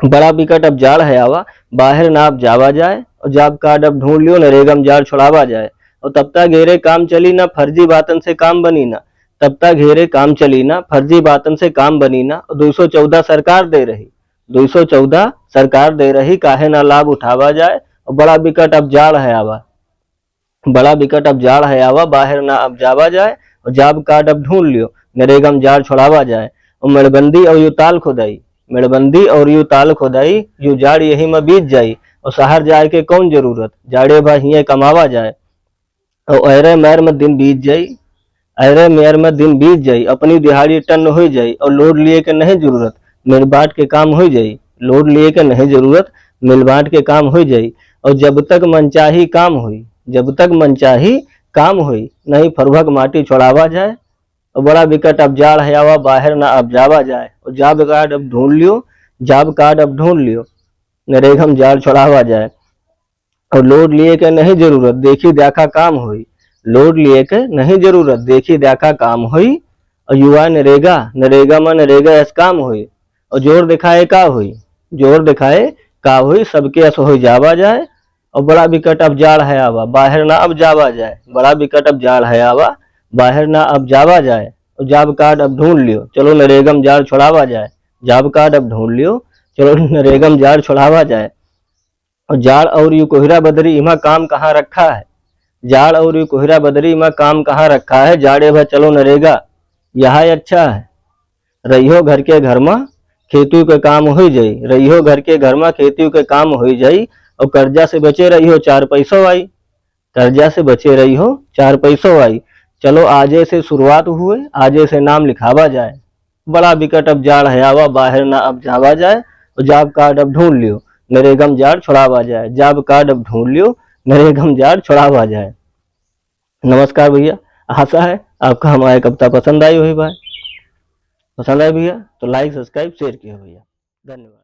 बड़ा विकट अब जाड़ है आवा, बाहर ना अब जावा जाए, और जॉब कार्ड अब ढूंढ लियो, नरेगा में जाड़ छुड़ावा जाए। और तब तक घेरे काम चली ना, फर्जी बातन से काम बनी ना, तब तक घेरे काम चली ना, फर्जी बातन से काम बनी ना। 214 सरकार दे रही, 214 सरकार दे रही, काहे ना लाभ उठावा जाए। और बड़ा विकट अब जाड़ है आवा, बड़ा विकट अब जाड़ है आवा, बाहर ना अब जावा जाए, और जॉब कार्ड अब ढूंढ लियो, नरेगा में जाड़ छुड़ावा जाए। और मेड़बंदी और यू ताल खुदाई, मेड़बंदी और यू ताल खुदाई, यू जाड़ यही में बीत जाई। और शहर जाए के कौन जरूरत, जाड़े भा हिये कमावा जाए। और अरे मैर में दिन बीत जाई, अरे मेयर में दिन बीत जाई, अपनी दिहाड़ी टन हो जाई। और लोड लिए के नहीं जरूरत, मिल बांट के काम हो जाई, लोड लिए के नहीं जरूरत, मिल बांट के काम हो जाई। और जब तक मनचाही काम हुई, जब तक मनचाही काम हुई, नहीं फरभक माटी छोड़ावा जाए। और बड़ा विकट अब जाड़ है आवा, बाहर ना अब जावा जाए। और जॉब कार्ड अब ढूंढ लियो, जॉब कार्ड अब ढूंढ लियो, नरेगा में जाड़ छोड़ावा जाए। और लोड लिए के नहीं जरूरत, देखी देखा काम हुई, लोड लिए के नहीं जरूरत, देखी देखा काम हुई। और युवा नरेगा, नरेगा में नरेगा ऐस काम हुई। और जोर दिखाए का हुई, जोर दिखाए का हुई, सबके ऐस हो जावा जाए। और बड़ा विकट अब जाड़ है आवा, बाहर ना अब जावा जाए, बड़ा विकट अब जाड़ है आवा, बाहर ना अब जावा जाए। और जॉब कार्ड अब ढूंढ लियो, चलो नरेगा में जाड़ छुड़ावा जाए, जॉब कार्ड अब ढूंढ लियो, चलो नरेगा में जाड़ छुड़ावा जाए। और जाड़ और यू कोहरा बदरी इमा काम कहाँ रखा है, जाड़ और यू कोहरा बदरी इमा काम कहाँ रखा है। जाड़े भा चलो नरेगा यह अच्छा है, रहियो घर के घर में खेती के काम हो जाई, रहियो घर के घर में खेती के काम हो जाई। और कर्जा से बचे रहियो, 4 पैसों आई, कर्जा से बचे रहियो, 4 पैसों आई। चलो आजे से शुरुआत हुए, आजे से नाम लिखावा जाए। बड़ा विकट अब जाड़ है आवा, बाहर ना अब जावा जाए। और जॉब कार्ड अब ढूंढ लियो, नरेगा में जाड़ छुड़ावा जाए, जॉब कार्ड अब ढूंढ लियो, नरेगा में जाड़ छुड़ावा जाए। नमस्कार भैया, आशा है आपका हमारा कविता पसंद आई होगी भाई। पसंद आई भैया तो लाइक सब्सक्राइब शेयर किया भैया, धन्यवाद।